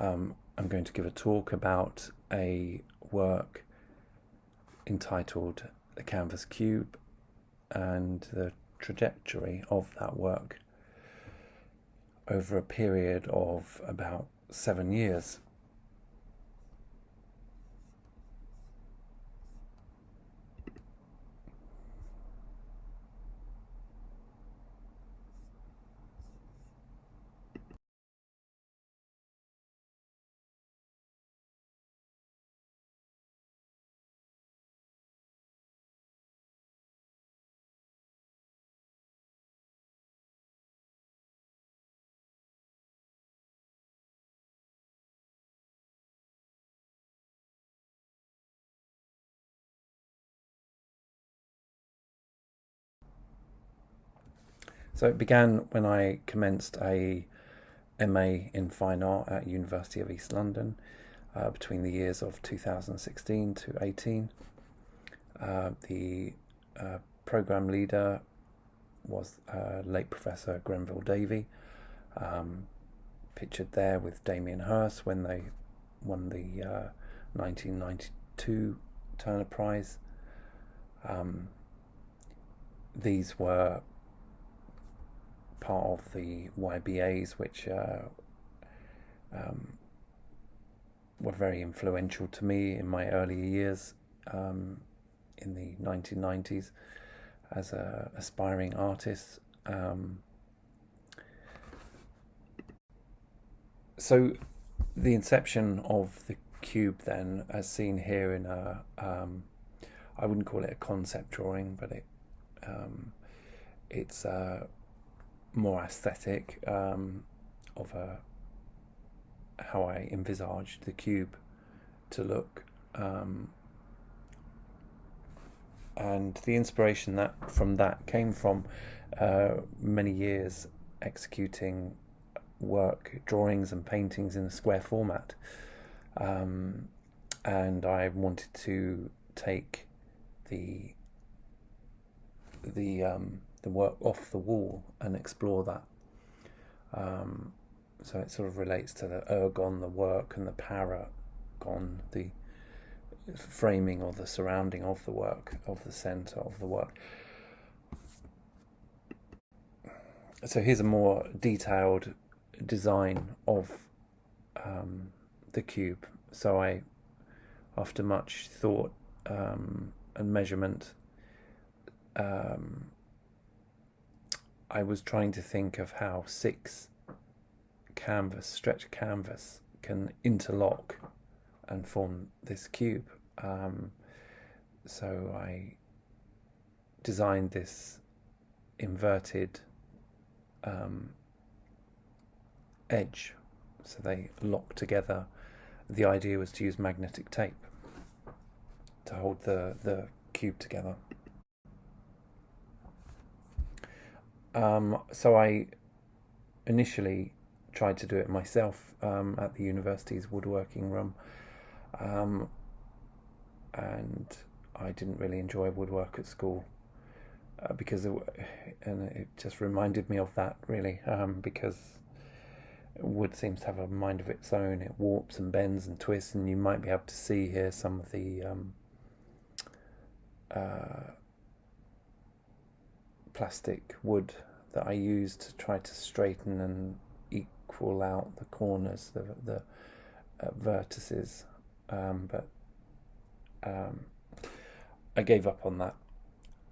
I'm going to give a talk about a work entitled The Canvas Cube and the trajectory of that work over a period of about 7 years. So it began when I commenced a MA in Fine Art at University of East London between the years of 2016 to 18. The programme leader was late Professor Grenville Davey, pictured there with Damien Hirst when they won the 1992 Turner Prize. These were part of the YBAs, which were very influential to me in my earlier years in the 1990s as an aspiring artist. So the inception of the cube then, as seen here in a, I wouldn't call it a concept drawing, but it's more aesthetic of how I envisaged the cube to look, and the inspiration from that came from many years executing work, drawings and paintings in a square format, and I wanted to take the work off the wall and explore that. So it sort of relates to the ergon, the work, and the paragon, the framing or the surrounding of the work, of the centre of the work. So here's a more detailed design of the cube. So I, after much thought and measurement, I was trying to think of how 6 stretched canvas can interlock and form this cube. So I designed this inverted edge, so they lock together. The idea was to use magnetic tape to hold the cube together. So I initially tried to do it myself at the university's woodworking room, and I didn't really enjoy woodwork at school because it just reminded me of that, really, because wood seems to have a mind of its own. It warps and bends and twists, and you might be able to see here some of the plastic wood that I used to try to straighten and equal out the corners, the vertices, but I gave up on that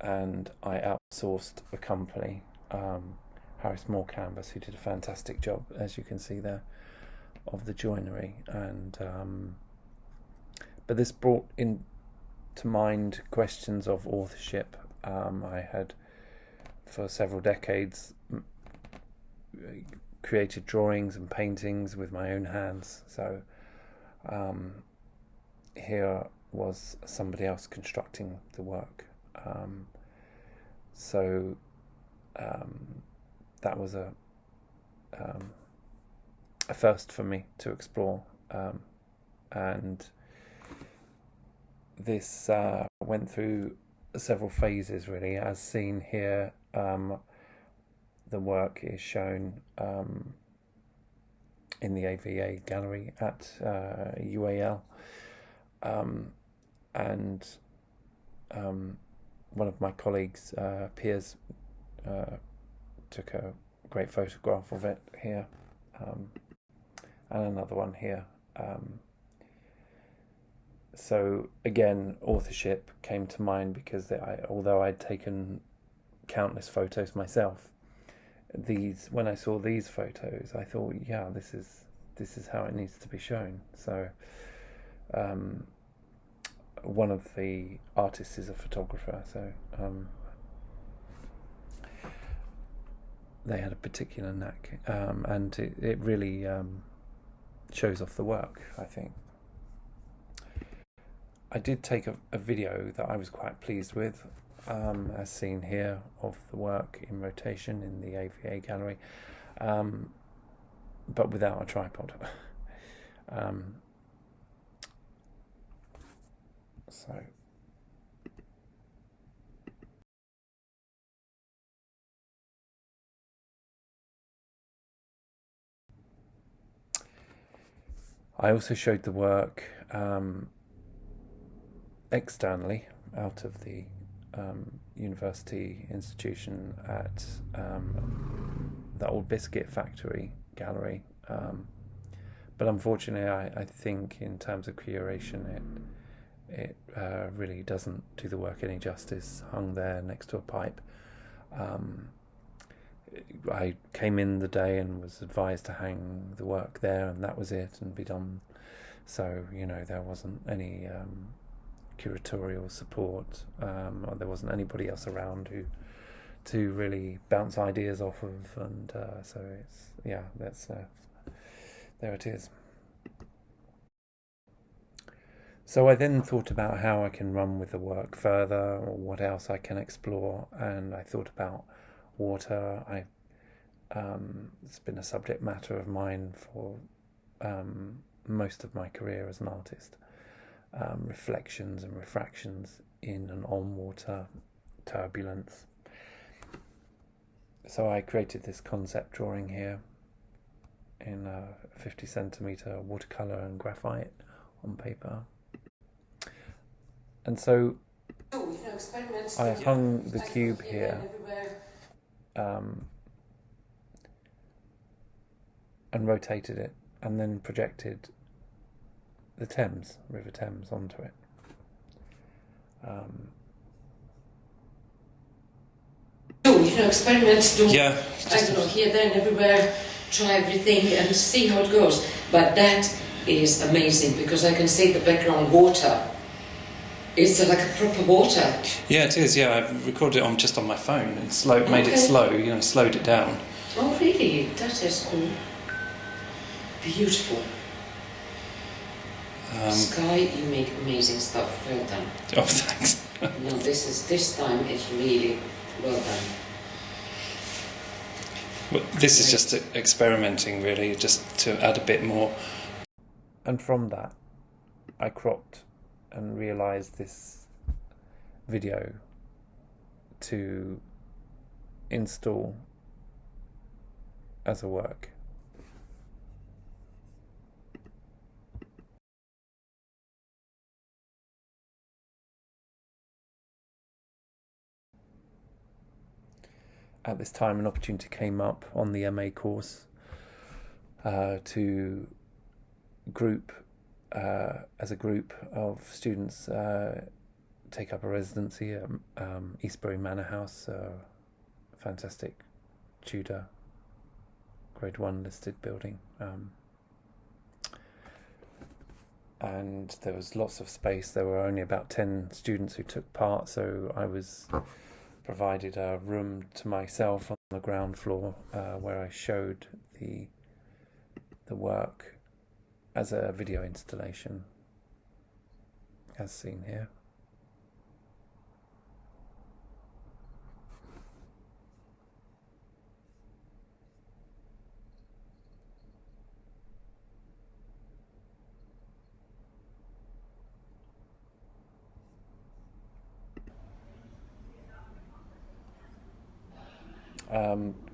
and I outsourced a company, Harris Moore Canvas, who did a fantastic job, as you can see there, of the joinery. And but this brought in to mind questions of authorship. I had for several decades created drawings and paintings with my own hands, so here was somebody else constructing the work. So that was a first for me to explore, and this went through several phases, really, as seen here. The work is shown in the AVA gallery at UAL, and one of my colleagues, Piers, took a great photograph of it here, and another one here. So again, authorship came to mind because although I'd taken countless photos myself, when I saw these photos, I thought, yeah, this is how it needs to be shown. So one of the artists is a photographer, so they had a particular knack, and it really shows off the work, I think. I did take a video that I was quite pleased with, as seen here, of the work in rotation in the AVA gallery, but without a tripod. So I also showed the work externally out of the university institution at the Old Biscuit Factory gallery, but unfortunately I think in terms of curation it really doesn't do the work any justice, hung there next to a pipe. I came in the day and was advised to hang the work there, and that was it, and be done. So, there wasn't any curatorial support, or there wasn't anybody else around to really bounce ideas off of, and so that's there it is. So I then thought about how I can run with the work further, or what else I can explore, and I thought about water. It's been a subject matter of mine for most of my career as an artist. Reflections and refractions in and on water, turbulence. So I created this concept drawing here in a 50 centimeter watercolor and graphite on paper. And so I hung the cube here, and rotated it, and then projected the Thames, River Thames, onto it. Experiments, here, there, and everywhere, try everything and see how it goes. But that is amazing, because I can see the background water. It's like a proper water. Yeah, it is. Yeah, I recorded it just on my phone and made it slow. Slowed it down. Oh, really? That is cool. Beautiful. Sky, you make amazing stuff. Well done. Oh, thanks. No, this time it's really well done. Well, this is just experimenting, really, just to add a bit more. And from that, I cropped and realised this video to install as a work. At this time, an opportunity came up on the MA course to group, as a group of students, take up a residency at Eastbury Manor House, a fantastic Tudor Grade 1 listed building. And there was lots of space. There were only about 10 students who took part, so I was provided a room to myself on the ground floor, where I showed the work as a video installation, as seen here.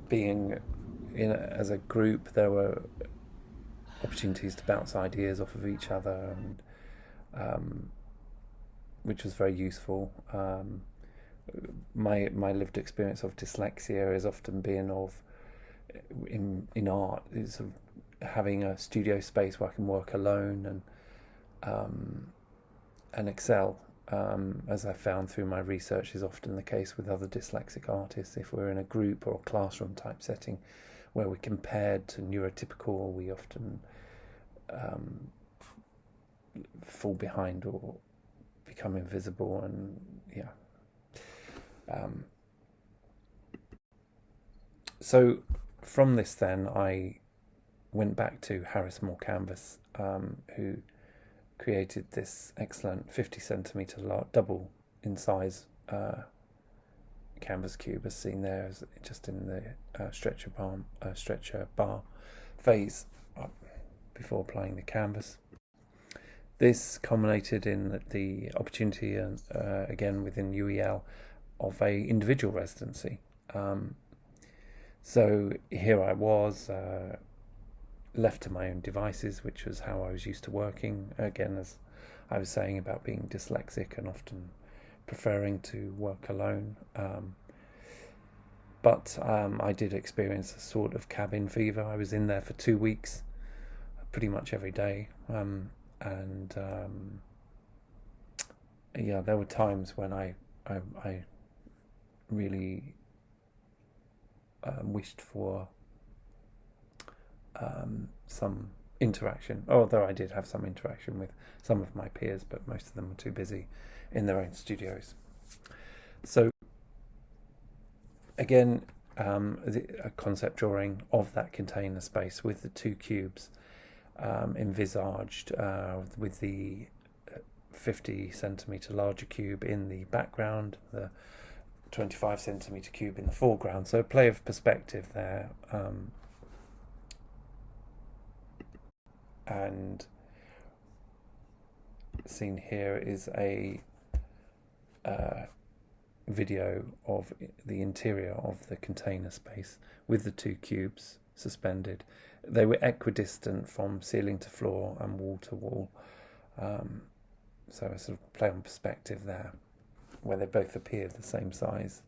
Being as a group, there were opportunities to bounce ideas off of each other, and which was very useful. My lived experience of dyslexia has often been in art is of having a studio space where I can work alone and excel. As I found through my research is often the case with other dyslexic artists. If we're in a group or a classroom type setting where we're compared to neurotypical, we often fall behind or become invisible, and so from this then I went back to Harris Moore Canvas, who created this excellent 50 centimetre double in size canvas cube, as seen there, just in the stretcher bar phase before applying the canvas. This culminated in the opportunity, again within UEL, of a individual residency. So here I was, left to my own devices, which was how I was used to working. Again, as I was saying about being dyslexic and often preferring to work alone. But I did experience a sort of cabin fever. I was in there for 2 weeks, pretty much every day. There were times when I really wished for some interaction, although I did have some interaction with some of my peers, but most of them were too busy in their own studios. So again, a concept drawing of that container space with the 2 cubes envisaged, with the 50 centimetre larger cube in the background, the 25 centimetre cube in the foreground. So a play of perspective there. And seen here is a video of the interior of the container space with the 2 cubes suspended. They were equidistant from ceiling to floor and wall to wall. So a sort of play on perspective there, where they both appear the same size.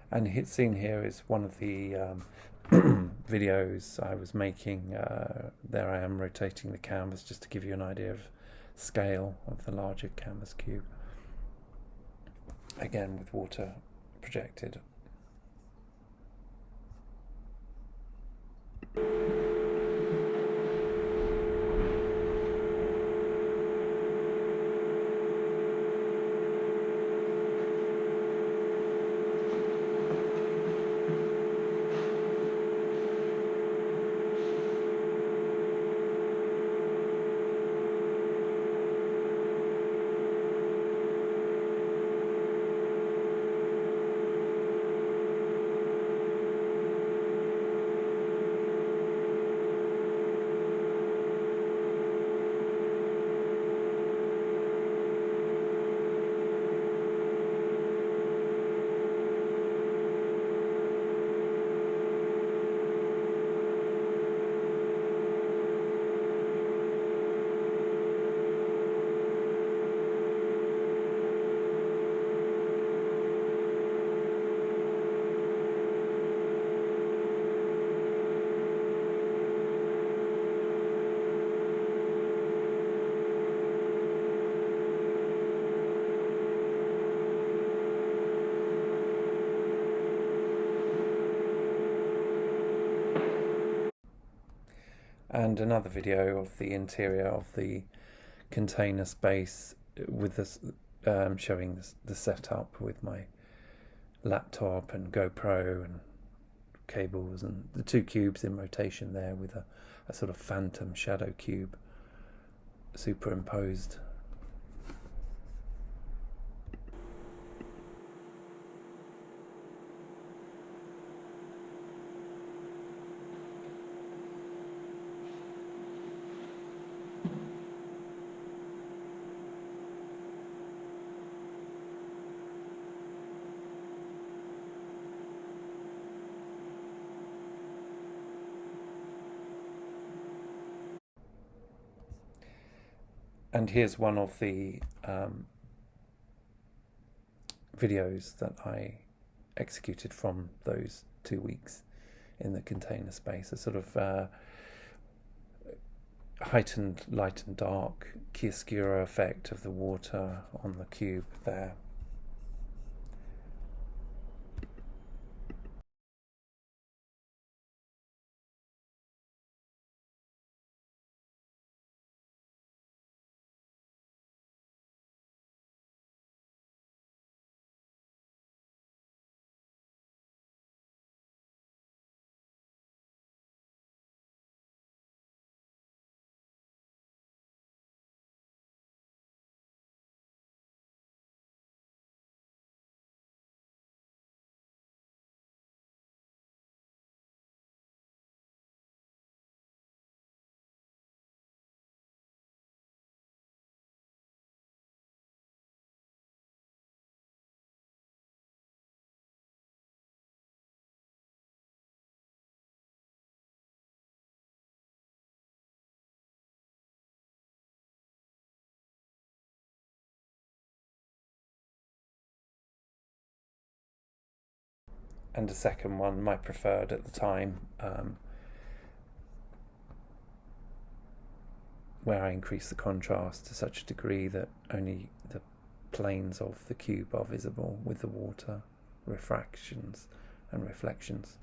And seen here is one of the videos I was making. There I am rotating the canvas just to give you an idea of scale of the larger canvas cube. Again with water projected. And another video of the interior of the container space with this, showing the setup with my laptop and GoPro and cables, and the 2 cubes in rotation there with a sort of phantom shadow cube superimposed. And here's one of the videos that I executed from those 2 weeks in the container space. A sort of heightened light and dark chiaroscuro effect of the water on the cube there. And a second one, my preferred at the time, where I increase the contrast to such a degree that only the planes of the cube are visible with the water refractions and reflections.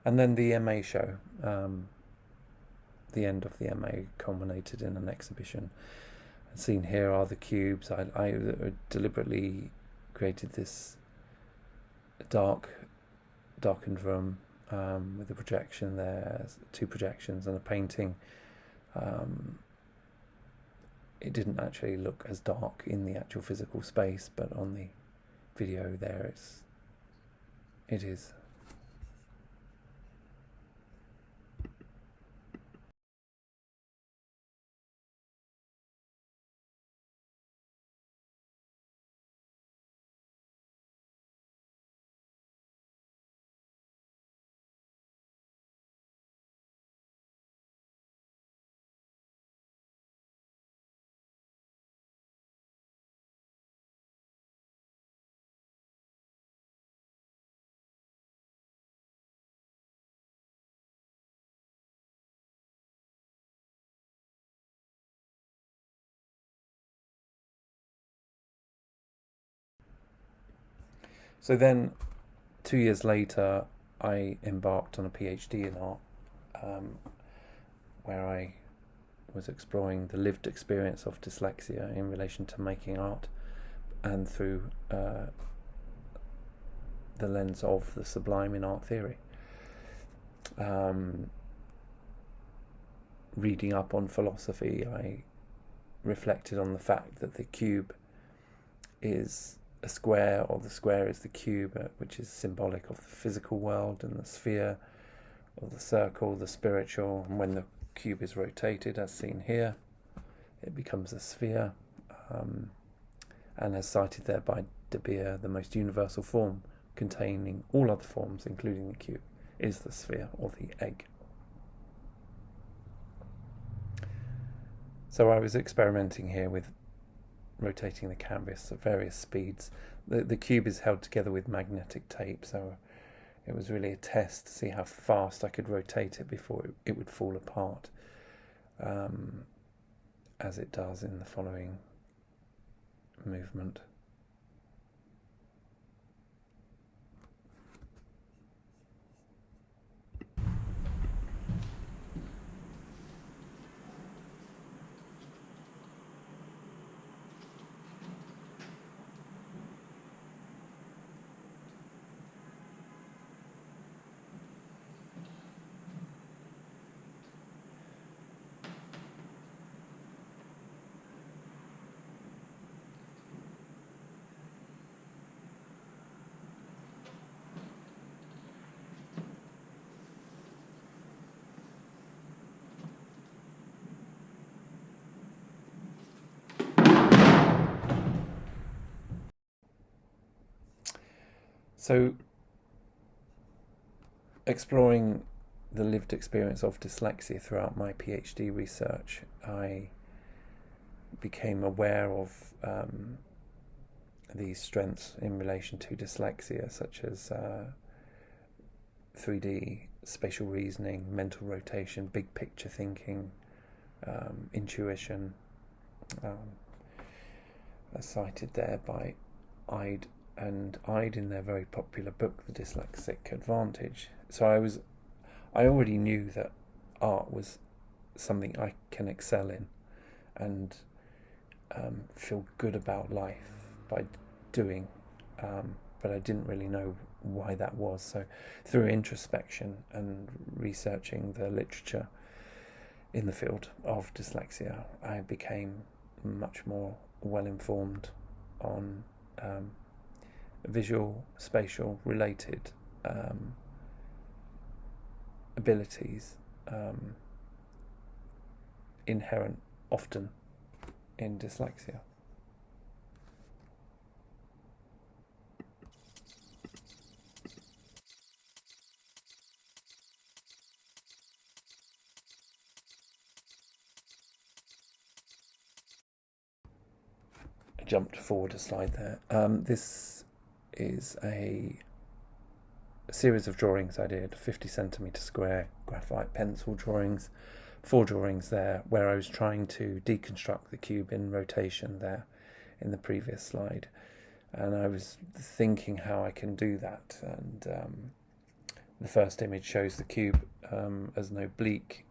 And then the MA show, the end of the MA culminated in an exhibition. And seen here are the cubes. I deliberately created this darkened room with a projection there, 2 projections and a painting. It didn't actually look as dark in the actual physical space, but on the video there it is. So then, 2 years later, I embarked on a PhD in art, where I was exploring the lived experience of dyslexia in relation to making art, and through the lens of the sublime in art theory. Reading up on philosophy, I reflected on the fact that the cube is a square, or the square is the cube, which is symbolic of the physical world, and the sphere, or the circle, the spiritual. And when the cube is rotated, as seen here, it becomes a sphere. And as cited there by De Beer, the most universal form, containing all other forms, including the cube, is the sphere, or the egg. So I was experimenting here with rotating the canvas at various speeds. The cube is held together with magnetic tape, so it was really a test to see how fast I could rotate it before it would fall apart, as it does in the following movement. So, exploring the lived experience of dyslexia throughout my PhD research, I became aware of these strengths in relation to dyslexia, such as 3D spatial reasoning, mental rotation, big picture thinking, intuition, cited there by Ide and Ide in their very popular book, The Dyslexic Advantage. So I already knew that art was something I can excel in and feel good about life by doing, but I didn't really know why that was. So through introspection and researching the literature in the field of dyslexia, I became much more well informed on visual, spatial related abilities inherent often in dyslexia. I jumped forward a slide there. This is a series of drawings I did, 50 centimetre square graphite pencil drawings, 4 drawings there, where I was trying to deconstruct the cube in rotation there in the previous slide, and I was thinking how I can do that. And the first image shows the cube as an oblique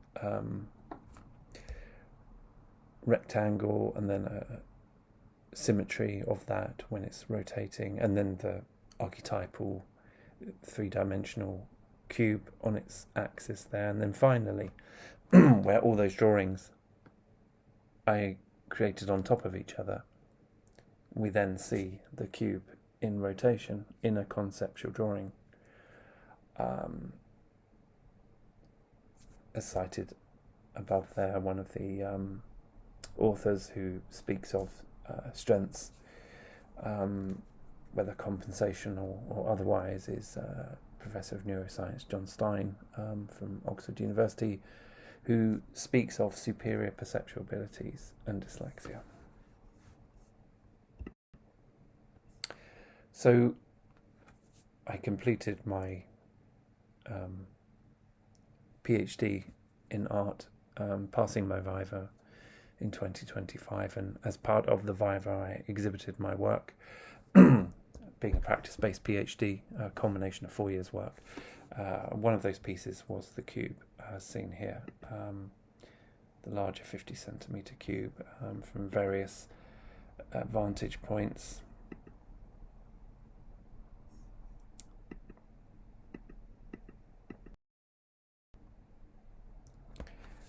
rectangle, and then a symmetry of that when it's rotating, and then the archetypal 3-dimensional cube on its axis there, and then finally where all those drawings I created on top of each other, we then see the cube in rotation in a conceptual drawing, as cited above there. One of the authors who speaks of strengths, whether compensational or otherwise, is Professor of Neuroscience John Stein from Oxford University, who speaks of superior perceptual abilities and dyslexia. So I completed my PhD in art, passing my Viva in 2025, and as part of the Viva I exhibited my work, being a practice-based PhD, a combination of 4 years' work. One of those pieces was the cube, as seen here, the larger 50 centimetre cube, from various vantage points.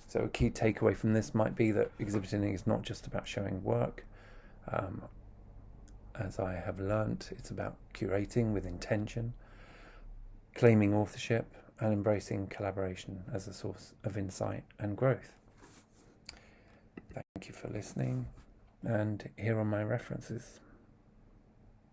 So a key takeaway from this might be that exhibiting is not just about showing work. As I have learnt, it's about curating with intention, claiming authorship, and embracing collaboration as a source of insight and growth. Thank you for listening, and here are my references.